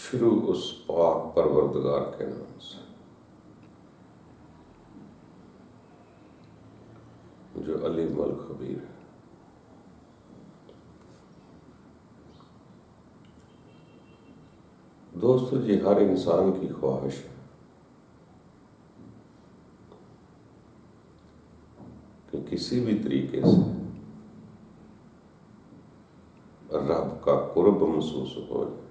شروع اس پاک پروردگار کے نام سے جو علیم الخبیر ہے۔ دوستو جی، ہر انسان کی خواہش ہے کہ کسی بھی طریقے سے رب کا قرب محسوس ہو جائے۔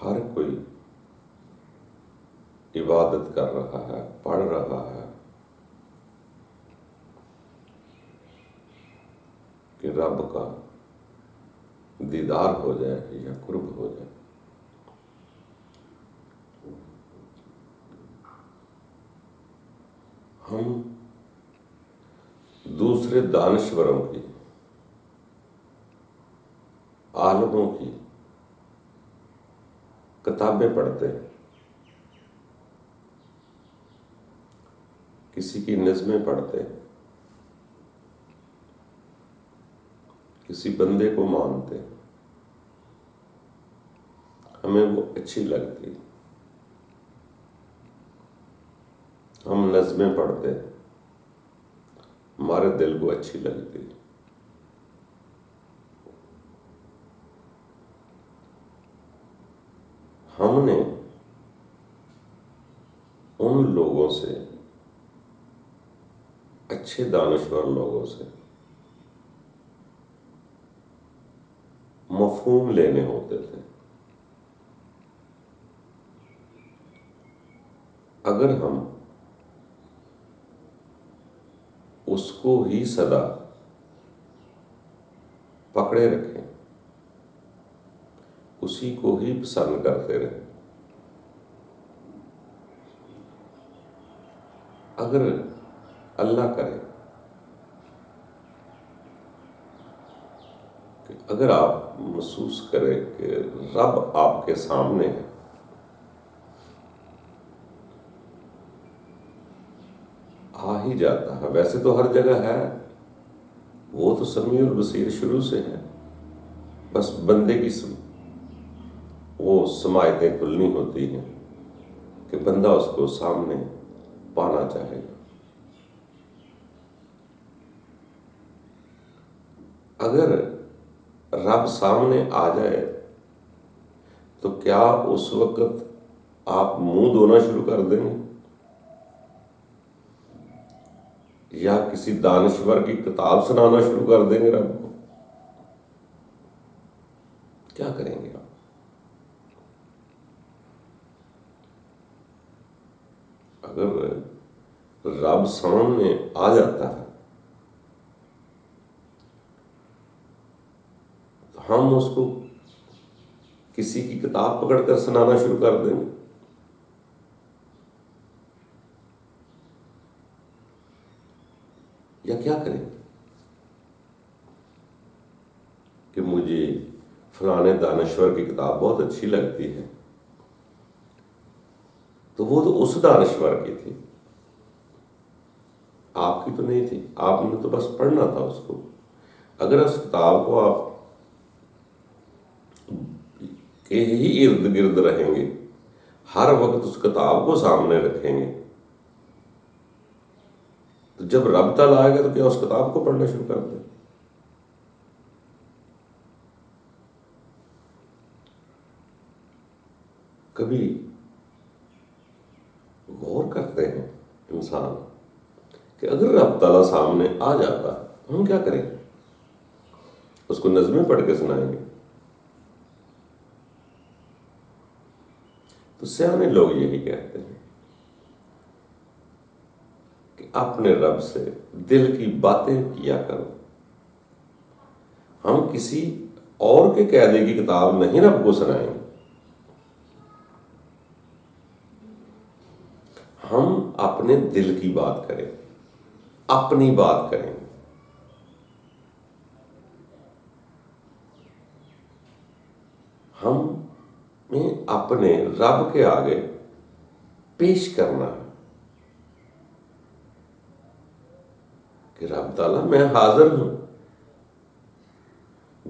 ہر کوئی عبادت کر رہا ہے، پڑھ رہا ہے کہ رب کا دیدار ہو جائے یا قرب ہو جائے۔ ہم دوسرے دانشوروں کی، عالموں کی کتابیں پڑھتے ہیں، کسی کی نظمیں پڑھتے ہیں، کسی بندے کو مانتے ہیں، ہمیں وہ اچھی لگتی، ہم نظمیں پڑھتے ہیں، ہمارے دل کو اچھی لگتی۔ ہم نے ان لوگوں سے، اچھے دانشور لوگوں سے مفہوم لینے ہوتے تھے۔ اگر ہم اس کو ہی سدا پکڑے رکھیں، اسی کو ہی پسند کرتے رہیں، اگر اللہ کرے کہ اگر آپ محسوس کریں کہ رب آپ کے سامنے ہے، آ ہی جاتا ہے، ویسے تو ہر جگہ ہے، وہ تو سمیع البصیر شروع سے ہے، بس بندے کی وہ سماعتیں کھلنی ہوتی ہیں کہ بندہ اس کو سامنے پانا چاہے گا۔ اگر رب سامنے آ جائے تو کیا اس وقت آپ منہ دھونا شروع کر دیں گے، یا کسی دانشور کی کتاب سنانا شروع کر دیں گے رب کو؟ کیا کریں گے آپ؟ اگر رب سامنے آ جاتا ہے تو ہم اس کو کسی کی کتاب پکڑ کر سنانا شروع کر دیں گے، یا کیا کریں گے کہ مجھے فلانے دانشور کی کتاب بہت اچھی لگتی ہے، تو وہ تو اس دانشور کی تھی، آپ کی تو نہیں تھی، آپ نے تو بس پڑھنا تھا اس کو۔ اگر اس کتاب کو آپ کے ہی ارد گرد رہیں گے، ہر وقت اس کتاب کو سامنے رکھیں گے، تو جب رب تعالیٰ آئے گا تو کیا اس کتاب کو پڑھنا شروع کر دیں؟ کبھی غور کرتے ہیں انسان کہ اگر رب تعالیٰ سامنے آ جاتا تو ہم کیا کریں گے؟ اس کو نظمیں پڑھ کے سنائیں گے؟ تو سیانے لوگ یہی کہتے ہیں کہ اپنے رب سے دل کی باتیں کیا کرو۔ ہم کسی اور کے قیدی کی کتاب نہیں رب کو سنائیں گے، ہم اپنے دل کی بات کریں، اپنی بات کریں گے۔ ہمیں اپنے رب کے آگے پیش کرنا ہے کہ رب تعالیٰ میں حاضر ہوں،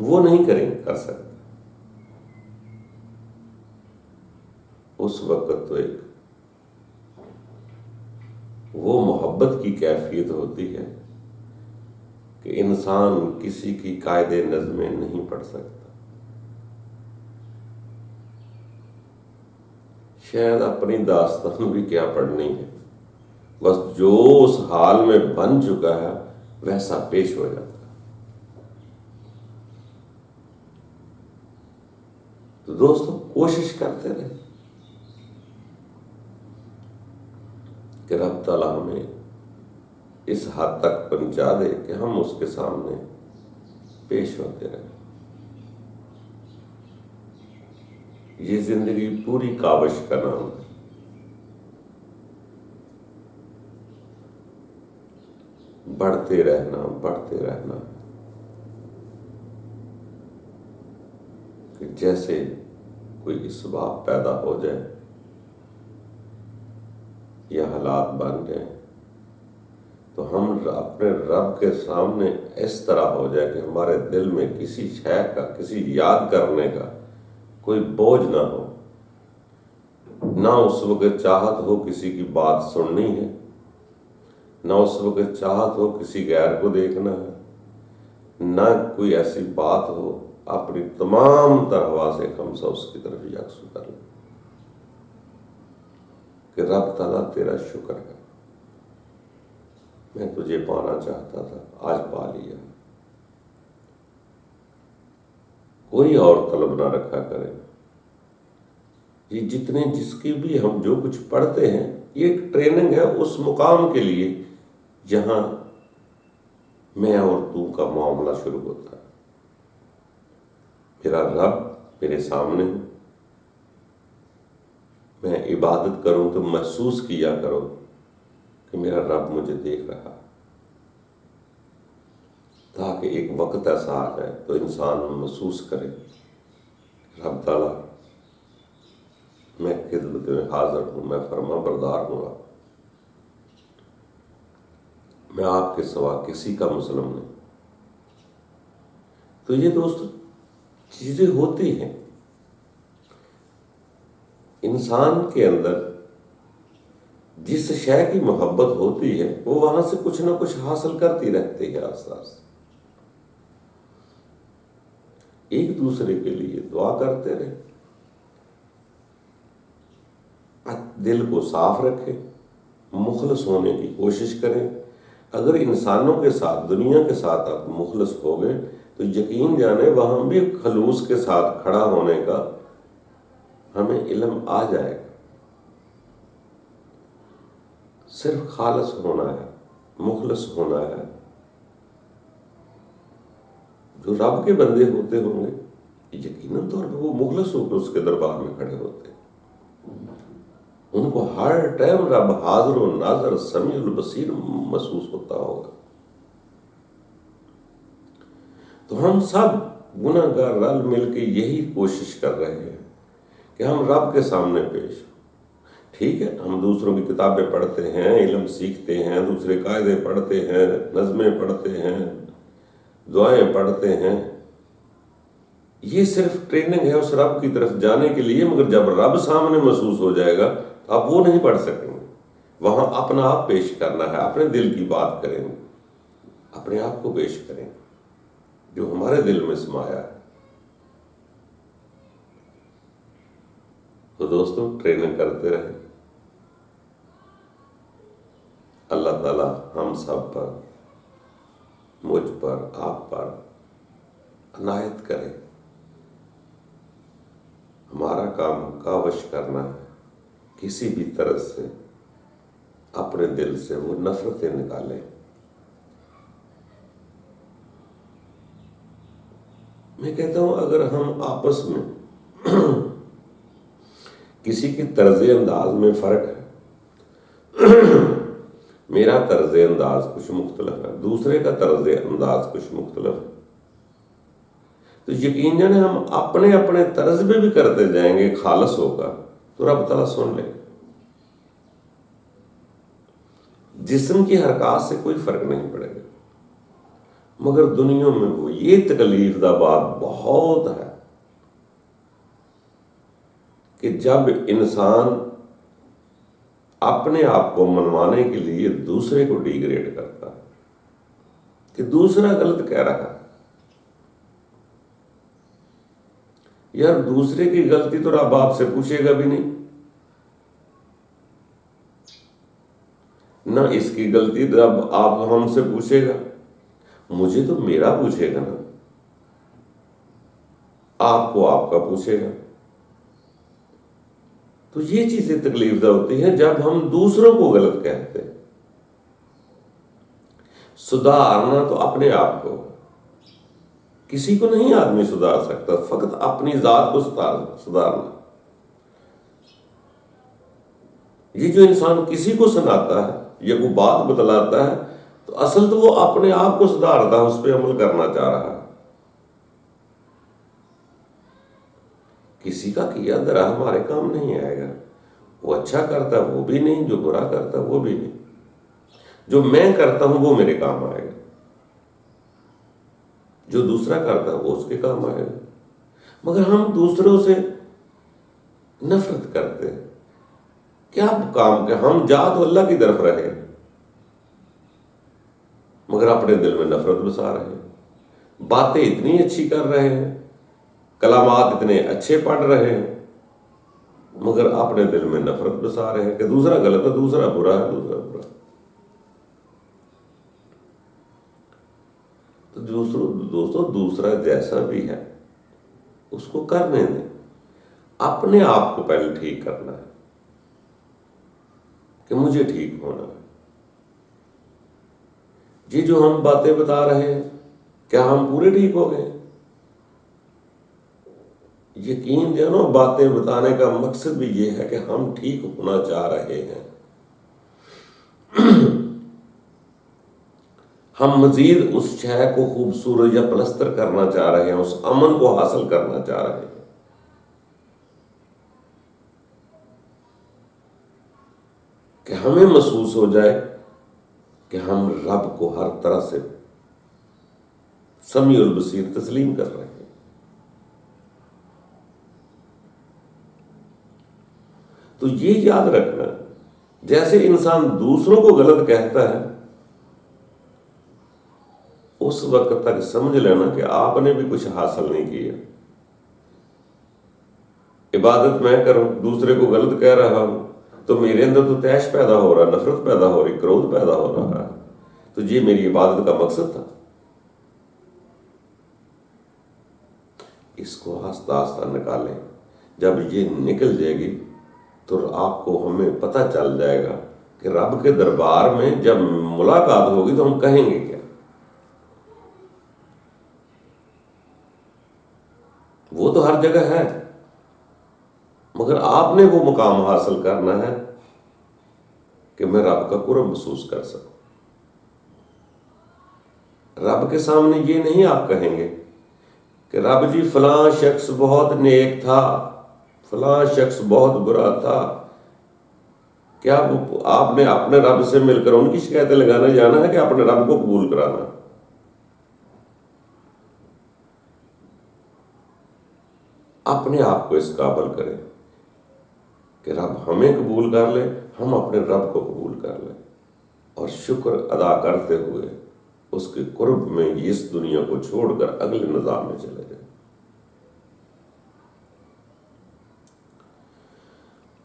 وہ نہیں کر سکتا. اس وقت تو ایک وہ محبت کی کیفیت ہوتی ہے کہ انسان کسی کی قاعدے نظمیں نہیں پڑھ سکتا. شاید اپنی داستان بھی کیا پڑھنی ہے، بس جو اس حال میں بن چکا ہے ویسا پیش ہو جاتا ہے. تو دوستو کوشش کرتے رہے کہ رب تعالیٰ ہمیں اس حد تک پہنچا دے کہ ہم اس کے سامنے پیش ہوتے رہیں. یہ زندگی پوری کاوش کا نام ہے. بڑھتے رہنا کہ جیسے کوئی اسباب پیدا ہو جائے یا حالات بن جائیں تو ہم اپنے رب کے سامنے اس طرح ہو جائے کہ ہمارے دل میں کسی شے کا، کسی یاد کرنے کا کوئی بوجھ نہ ہو. نہ اس وقت چاہت ہو کسی کی بات سننی ہے، نہ اس وقت چاہت ہو کسی غیر کو دیکھنا ہے، نہ کوئی ایسی بات ہو. اپنی تمام تر حواس خمسہ اس کی طرف یکسو کر لیں کہ رب تعالیٰ تیرا شکر ہے، میں تجھے پانا چاہتا تھا، آج پا لیا. کوئی اور طلب نہ رکھا کرے. یہ جس کی بھی ہم جو کچھ پڑھتے ہیں یہ ایک ٹریننگ ہے اس مقام کے لیے جہاں میں اور تو کا معاملہ شروع ہوتا ہے. میرا رب میرے سامنے، میں عبادت کروں تو محسوس کیا کرو کہ میرا رب مجھے دیکھ رہا، تاکہ ایک وقت ایسا آ جائے تو انسان محسوس کرے رب تعالیٰ میں خدمت میں حاضر ہوں، میں فرما بردار ہوں، میں آپ کے سوا کسی کا مسلم نہیں. تو یہ دوستو چیزیں ہوتی ہیں انسان کے اندر. جس شے کی محبت ہوتی ہے وہ وہاں سے کچھ نہ کچھ حاصل کرتی رہتی ہے. آہستہ آہستہ ایک دوسرے کے لیے دعا کرتے رہے، دل کو صاف رکھیں، مخلص ہونے کی کوشش کریں. اگر انسانوں کے ساتھ، دنیا کے ساتھ آپ مخلص ہو گئے تو یقین جانے وہاں بھی خلوص کے ساتھ کھڑا ہونے کا ہمیں علم آ جائے گا. صرف خالص ہونا ہے، مخلص ہونا ہے. جو رب کے بندے ہوتے ہوں گے یقیناً طور پہ وہ مخلص ہو کے اس کے دربار میں کھڑے ہوتے ہیں. ان کو ہر ٹائم رب حاضر و ناظر سمیع البصیر محسوس ہوتا ہوگا. تو ہم سب گناہ گار رل مل کے یہی کوشش کر رہے ہیں کہ ہم رب کے سامنے پیش. ٹھیک ہے، ہم دوسروں کی کتابیں پڑھتے ہیں، علم سیکھتے ہیں، دوسرے قاعدے پڑھتے ہیں، نظمیں پڑھتے ہیں، دعائیں پڑھتے ہیں. یہ صرف ٹریننگ ہے اس رب کی طرف جانے کے لیے. مگر جب رب سامنے محسوس ہو جائے گا تو آپ وہ نہیں پڑھ سکیں گے. وہاں اپنا آپ پیش کرنا ہے، اپنے دل کی بات کریں گے، اپنے آپ کو پیش کریں گے جو ہمارے دل میں سمایا ہے. تو دوستو ٹریننگ کرتے رہیں. اللہ تعالیٰ ہم سب پر، مجھ پر، آپ پر عنایت کرے. ہمارا کام کاوش کرنا ہے کسی بھی طرح سے اپنے دل سے وہ نفرتیں نکالیں. میں کہتا ہوں اگر ہم آپس میں کسی کی طرز انداز میں فرق ہے، میرا طرز انداز کچھ مختلف ہے، دوسرے کا طرز انداز کچھ مختلف ہے، تو یقین جانے ہم اپنے اپنے طرز میں بھی کرتے جائیں گے. خالص ہوگا تو رب تعالیٰ سن لے. جسم کی حرکات سے کوئی فرق نہیں پڑے گا. مگر دنیا میں وہ یہ تکلیف دہ بات بہت ہے کہ جب انسان اپنے آپ کو منوانے کے لیے دوسرے کو ڈیگریڈ کرتا ہے کہ دوسرا غلط کہہ رہا ہے. یار دوسرے کی غلطی تو رب آپ سے پوچھے گا بھی نہیں، نہ اس کی غلطی رب آپ ہم سے پوچھے گا. مجھے تو میرا پوچھے گا نا، آپ کو آپ کا پوچھے گا. تو یہ چیزیں تکلیف دہ ہوتی ہیں جب ہم دوسروں کو غلط کہتے ہیں. سدھارنا تو اپنے آپ کو، کسی کو نہیں آدمی سدھار سکتا، فقط اپنی ذات کو سدھارنا. یہ جو انسان کسی کو سناتا ہے یا کوئی بات بتلاتا ہے تو اصل تو وہ اپنے آپ کو سدھارتا ہے، اس پہ عمل کرنا چاہ رہا ہے. کسی کا کیا درا ہمارے کام نہیں آئے گا. وہ اچھا کرتا ہے وہ بھی نہیں، جو برا کرتا ہے وہ بھی نہیں. جو میں کرتا ہوں وہ میرے کام آئے گا، جو دوسرا کرتا ہے وہ اس کے کام آئے گا. مگر ہم دوسروں سے نفرت کرتے ہیں. کیا کام کہ ہم جا تو اللہ کی طرف رہے مگر اپنے دل میں نفرت بسا رہے ہیں. باتیں اتنی اچھی کر رہے ہیں، کلامات اتنے اچھے پڑھ رہے ہیں، مگر اپنے دل میں نفرت بسا رہے ہیں کہ دوسرا غلط ہے، دوسرا برا ہے، دوسرا برا. تو دوستوں دوسرا جیسا بھی ہے اس کو کرنے دیں. اپنے آپ کو پہلے ٹھیک کرنا ہے کہ مجھے ٹھیک ہونا ہے. یہ جو ہم باتیں بتا رہے ہیں کیا ہم پورے ٹھیک ہو گئے؟ یقین جانو باتیں بتانے کا مقصد بھی یہ ہے کہ ہم ٹھیک ہونا چاہ رہے ہیں. ہم مزید اس شے کو خوبصورت یا پلستر کرنا چاہ رہے ہیں، اس امن کو حاصل کرنا چاہ رہے ہیں. کہ ہمیں محسوس ہو جائے کہ ہم رب کو ہر طرح سے سمیع البصیر تسلیم کر رہے ہیں. تو یہ یاد رکھنا، جیسے انسان دوسروں کو غلط کہتا ہے اس وقت تک سمجھ لینا کہ آپ نے بھی کچھ حاصل نہیں کیا. عبادت میں کروں، دوسرے کو غلط کہہ رہا ہوں تو میرے اندر تو طیش پیدا ہو رہا، نفرت پیدا ہو رہی، کرودھ پیدا ہو رہا ہے. تو یہ میری عبادت کا مقصد تھا. اس کو آہستہ آہستہ نکالیں. جب یہ نکل جائے گی تو آپ کو ہمیں پتہ چل جائے گا کہ رب کے دربار میں جب ملاقات ہوگی تو ہم کہیں گے کیا. وہ تو ہر جگہ ہے مگر آپ نے وہ مقام حاصل کرنا ہے کہ میں رب کا قرب محسوس کر سکوں. رب کے سامنے یہ نہیں آپ کہیں گے کہ رب جی فلاں شخص بہت نیک تھا، فلاں شخص بہت برا تھا. کیا آپ نے اپنے رب سے مل کر ان کی شکایتیں لگانے جانا ہے کہ اپنے رب کو قبول کرانا؟ اپنے آپ کو اس قابل کریں کہ رب ہمیں قبول کر لے، ہم اپنے رب کو قبول کر لیں اور شکر ادا کرتے ہوئے اس کے قرب میں اس دنیا کو چھوڑ کر اگلے نظام میں چلے جائیں.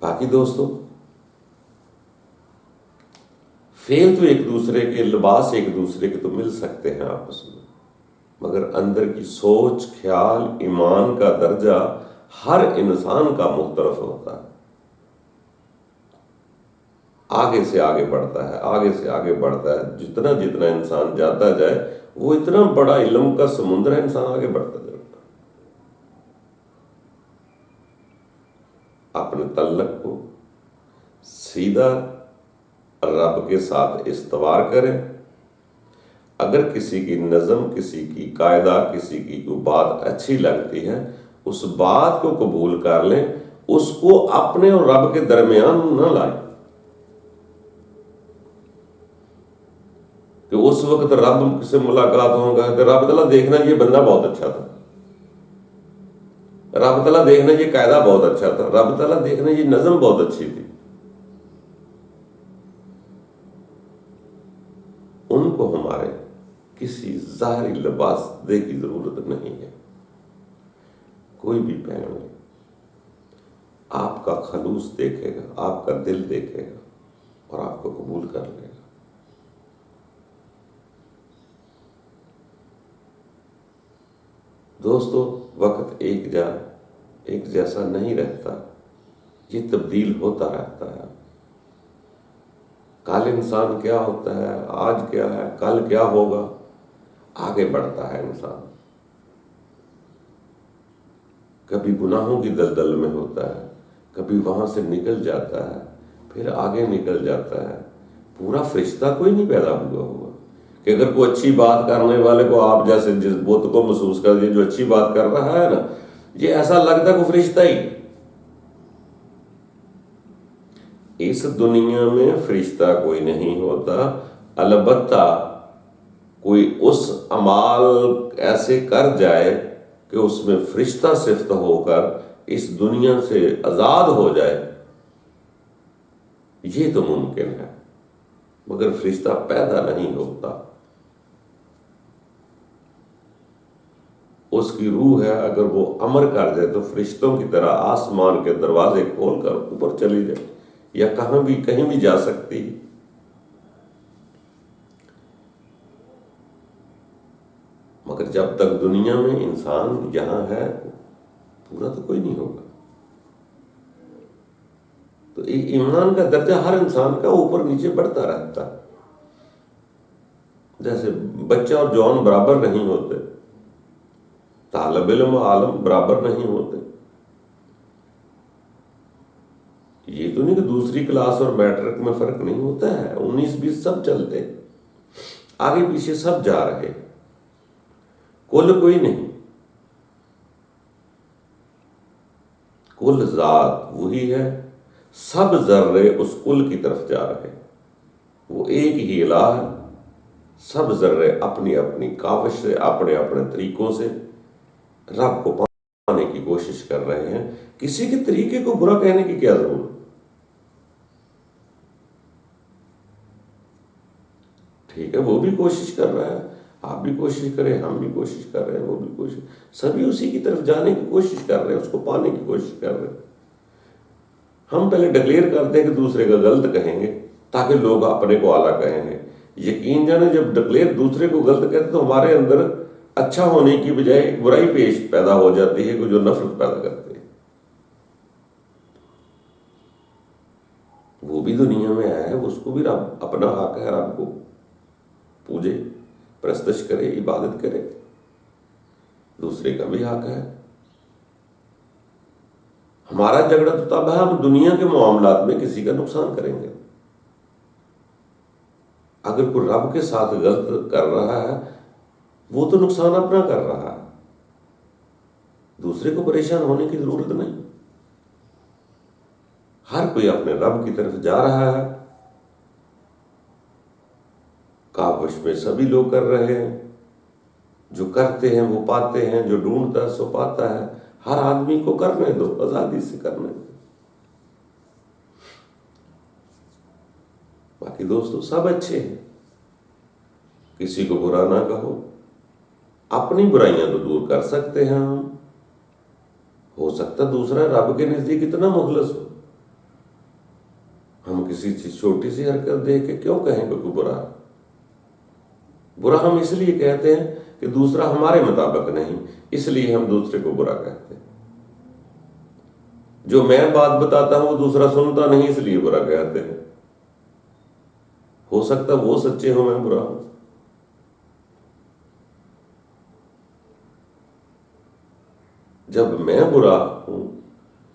باقی دوستوں، فعل تو ایک دوسرے کے، لباس ایک دوسرے کے تو مل سکتے ہیں آپس میں، مگر اندر کی سوچ، خیال، ایمان کا درجہ ہر انسان کا مختلف ہوتا ہے. آگے سے آگے بڑھتا ہے، آگے سے آگے بڑھتا ہے. جتنا جتنا انسان جاتا جائے وہ اتنا بڑا علم کا سمندر ہے، انسان آگے بڑھتا جائے. اپنے تعلق کو سیدھا رب کے ساتھ استوار کریں. اگر کسی کی نظم، کسی کی قاعدہ، کسی کی کوئی بات اچھی لگتی ہے اس بات کو قبول کر لیں، اس کو اپنے اور رب کے درمیان نہ لائیں کہ اس وقت رب سے ملاقات ہوگا تو رب تعالیٰ دیکھنا یہ بندہ بہت اچھا تھا، رب تعالیٰ دیکھنا یہ قاعدہ بہت اچھا تھا، رب تعالیٰ دیکھنا یہ نظم بہت اچھی تھی. ان کو ہمارے کسی ظاہری لباس دے کی ضرورت نہیں ہے. کوئی بھی پہن لے، آپ کا خلوص دیکھے گا، آپ کا دل دیکھے گا اور آپ کو قبول کر لے گا. دوستو، وقت ایک جیسا نہیں رہتا، یہ تبدیل ہوتا رہتا ہے. کل انسان کیا ہوتا ہے، آج کیا ہے، کل کیا ہوگا، آگے بڑھتا ہے انسان. کبھی گناہوں کی دلدل میں ہوتا ہے، کبھی وہاں سے نکل جاتا ہے، پھر آگے نکل جاتا ہے. پورا فرشتہ کوئی نہیں پیدا ہوا کہ اگر کوئی اچھی بات کرنے والے کو آپ جیسے جس بت کو محسوس کر دیے جو اچھی بات کر رہا ہے نا، یہ ایسا لگتا ہے کوئی فرشتہ ہی. اس دنیا میں فرشتہ کوئی نہیں ہوتا، البتہ کوئی اس اعمال ایسے کر جائے کہ اس میں فرشتہ صفت ہو کر اس دنیا سے آزاد ہو جائے، یہ تو ممکن ہے، مگر فرشتہ پیدا نہیں ہوتا. اس کی روح ہے، اگر وہ امر کر جائے تو فرشتوں کی طرح آسمان کے دروازے کھول کر اوپر چلی جائے یا کہیں بھی جا سکتی. مگر جب تک دنیا میں انسان یہاں ہے پورا تو کوئی نہیں ہوگا. تو ایمان کا درجہ ہر انسان کا اوپر نیچے بڑھتا رہتا ہے. جیسے بچہ اور جوان برابر نہیں ہوتے، طالب علم و عالم برابر نہیں ہوتے. یہ تو نہیں کہ دوسری کلاس اور میٹرک میں فرق نہیں ہوتا ہے، 19-20 سب چلتے، آگے پیچھے سب جا رہے، کل کوئی نہیں. کل ذات وہی ہے، سب ذرے اس کل کی طرف جا رہے. وہ ایک ہی الہ ہے، سب ذرے اپنی اپنی کاوش سے، اپنے اپنے طریقوں سے رب کو پانے کی کوشش کر رہے ہیں. کسی کے طریقے کو برا کہنے کی کیا ضرورت؟ ٹھیک ہے، وہ بھی کوشش کر رہا ہے، آپ بھی کوشش کریں، ہم بھی کوشش کر رہے ہیں، وہ بھی کوشش، سبھی اسی کی طرف جانے کی کوشش کر رہے ہیں، اس کو پانے کی کوشش کر رہے ہیں. ہم پہلے ڈکلیئر کرتے ہیں کہ دوسرے کا غلط کہیں گے تاکہ لوگ اپنے کو اعلیٰ کہیں گے. یقین جانے جب ڈکلیئر دوسرے کو غلط کہتے تو ہمارے اندر اچھا ہونے کی بجائے ایک برائی پیدا ہو جاتی ہے کہ جو نفرت پیدا کرتے ہیں. وہ بھی دنیا میں آیا ہے، اس کو بھی رب اپنا حق ہے، رب کو پوجے، پرستش کرے، عبادت کرے. دوسرے کا بھی حق ہے. ہمارا جھگڑا تو تب ہے ہم دنیا کے معاملات میں کسی کا نقصان کریں گے. اگر کوئی رب کے ساتھ غلط کر رہا ہے وہ تو نقصان اپنا کر رہا ہے، دوسرے کو پریشان ہونے کی ضرورت نہیں. ہر کوئی اپنے رب کی طرف جا رہا ہے. کاوش میں سبھی لوگ کر رہے ہیں، جو کرتے ہیں وہ پاتے ہیں، جو ڈھونڈتا ہے سو پاتا ہے. ہر آدمی کو کرنے دو، آزادی سے کرنے دو. باقی دوستو سب اچھے ہیں، کسی کو برا نہ کہو. اپنی برائیاں تو دور کر سکتے ہیں ہم. ہو سکتا دوسرا رب کے نزدیک اتنا مخلص ہو، ہم کسی چیز چھوٹی سی حرکت دیکھ کے کیوں کہیں کہ کوئی برا ہے. برا ہم اس لیے کہتے ہیں کہ دوسرا ہمارے مطابق نہیں، اس لیے ہم دوسرے کو برا کہتے ہیں. جو میں بات بتاتا ہوں وہ دوسرا سنتا نہیں، اس لیے برا کہتے ہیں. ہو سکتا وہ سچے ہوں، میں برا ہوں. جب میں برا ہوں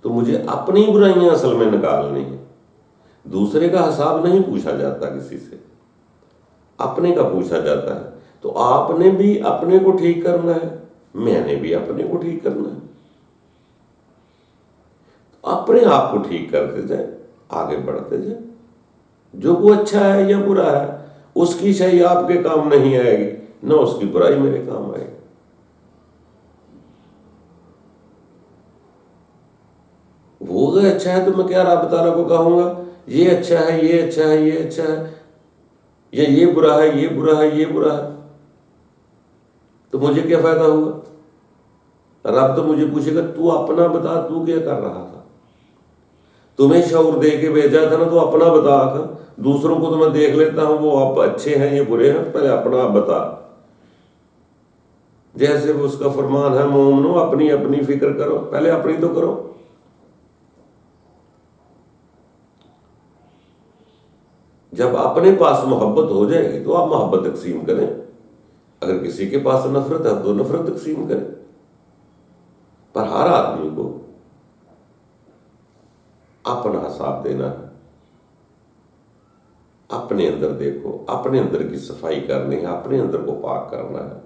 تو مجھے اپنی برائیاں اصل میں نکالنی ہیں. دوسرے کا حساب نہیں پوچھا جاتا کسی سے، اپنے کا پوچھا جاتا ہے. تو آپ نے بھی اپنے کو ٹھیک کرنا ہے، میں نے بھی اپنے کو ٹھیک کرنا ہے. اپنے آپ کو ٹھیک کرتے جائیں، آگے بڑھتے جائیں. جو کوئی اچھا ہے یا برا ہے اس کی اچھائی آپ کے کام نہیں آئے گی، نہ اس کی برائی میرے کام آئے گی۔ وہ اگر اچھا ہے تو میں کیا رب تعالیٰ کو کہوں گا یہ اچھا ہے، یہ اچھا ہے، یہ اچھا ہے، یا یہ برا ہے، یہ برا ہے، یہ برا ہے، تو مجھے کیا فائدہ ہوگا؟ رب تو مجھے پوچھے گا تو اپنا بتا، تو کیا کر رہا تھا؟ تمہیں شعور دے کے بھیجا تھا نا، تو اپنا بتا کر۔ دوسروں کو تو میں دیکھ لیتا ہوں وہ آپ اچھے ہیں یہ برے ہیں، پہلے اپنا آپ بتا۔ جیسے وہ اس کا فرمان ہے مومنو اپنی اپنی فکر کرو، پہلے اپنی تو کرو۔ جب اپنے پاس محبت ہو جائے گی تو آپ محبت تقسیم کریں، اگر کسی کے پاس نفرت ہے تو نفرت تقسیم کریں، پر ہر آدمی کو اپنا حساب دینا ہے۔ اپنے اندر دیکھو، اپنے اندر کی صفائی کرنی ہے، اپنے اندر کو پاک کرنا ہے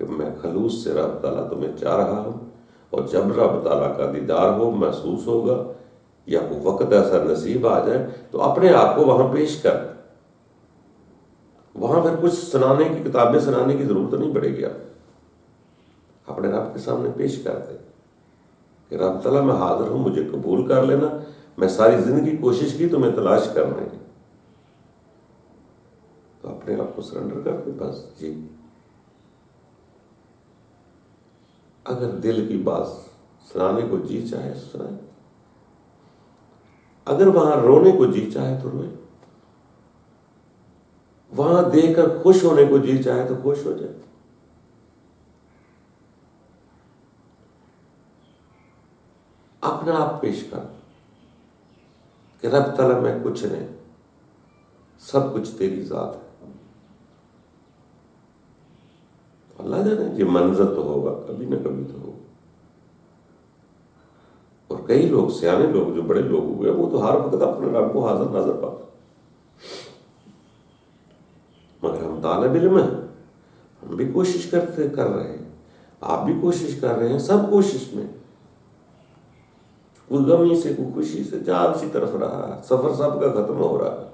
کہ میں خلوص سے رب تعالیٰ تمہیں چاہ رہا ہوں، اور جب رب تعالیٰ کا دیدار ہو محسوس ہوگا یا کوئی وقت ایسا نصیب آ جائے تو اپنے آپ کو وہاں پیش کر، وہاں پھر کچھ سنانے کی کتابیں سنانے کی ضرورت نہیں پڑے گی، آپ اپنے رب کے سامنے پیش کر دیں کہ رب تعالیٰ میں حاضر ہوں، مجھے قبول کر لینا، میں ساری زندگی کوشش کی تمہیں تلاش کرنے کی، تو اپنے آپ کو سرنڈر کر دیں بس۔ جی اگر دل کی بات سنانے کو جی چاہے سنائے، اگر وہاں رونے کو جی چاہے تو روئے، وہاں دیکھ کر خوش ہونے کو جی چاہے تو خوش ہو جائے۔ اپنا آپ پیش کر کہ رب تعالیٰ میں کچھ نہیں، سب کچھ تیری ذات ہے۔ اللہ جانے یہ منظر تو ہوگا، کبھی نہ کبھی تو ہوگا۔ اور کئی لوگ سیانے لوگ جو بڑے لوگ ہوئے وہ تو ہر وقت اپنے رب کو حاضر نظر پاتے، مگر ہم طالب علم ہیں، ہم بھی کوشش کر رہے ہیں، آپ بھی کوشش کر رہے ہیں، سب کوشش میں، کوئی غمی سے کوئی خوشی سے جہاں اسی طرف رہا ہے، سفر سب کا ختم ہو رہا ہے۔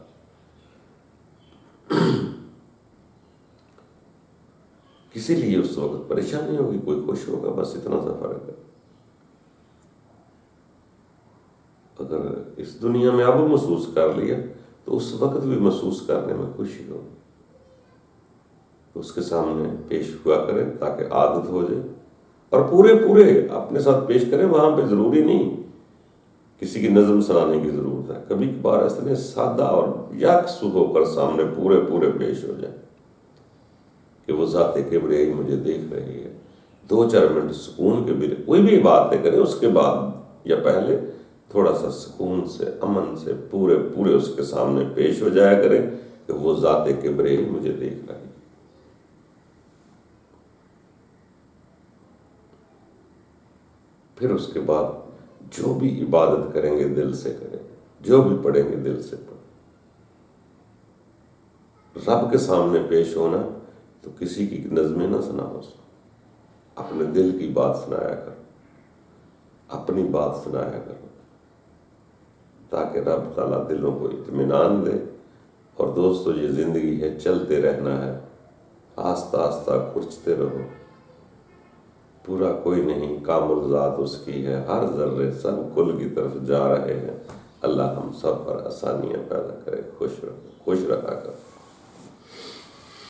کسی لیے اس وقت پریشانی ہوگی، کوئی خوش ہوگا، بس اتنا سا فرق ہے۔ اگر اس دنیا میں اب محسوس کر لیا تو اس وقت بھی محسوس کرنے میں خوشی ہوگی، اس کے سامنے پیش ہوا کریں تاکہ عادت ہو جائے، اور پورے اپنے ساتھ پیش کریں۔ وہاں پہ ضروری نہیں کسی کی نظم سنانے کی ضرورت ہے، کبھی کبھار اتنے سادہ اور یکسو ہو کر سامنے پورے پیش ہو جائے کہ وہ ذات کبریائی مجھے دیکھ رہی ہے۔ 2-4 منٹ سکون کے بھی کوئی بھی باتیں کریں، اس کے بعد یا پہلے تھوڑا سا سکون سے امن سے پورے اس کے سامنے پیش ہو جایا کریں کہ وہ ذات کبریائی مجھے دیکھ رہی ہے۔ پھر اس کے بعد جو بھی عبادت کریں گے دل سے کریں، جو بھی پڑھیں گے دل سے پڑھیں۔ رب کے سامنے پیش ہونا تو کسی کی نظمیں نہ سناؤ، اپنے دل کی بات سنایا کرو، اپنی بات سنایا کرو، تاکہ رب تعالیٰ دلوں کو اطمینان دے۔ اور دوستو یہ زندگی ہے، چلتے رہنا ہے، آہستہ آہستہ کھرچتے رہو، پورا کوئی نہیں، کامل ذات اس کی ہے، ہر ذرے سب کل کی طرف جا رہے ہیں۔ اللہ ہم سب پر آسانیاں پیدا کرے، خوش رہا کر۔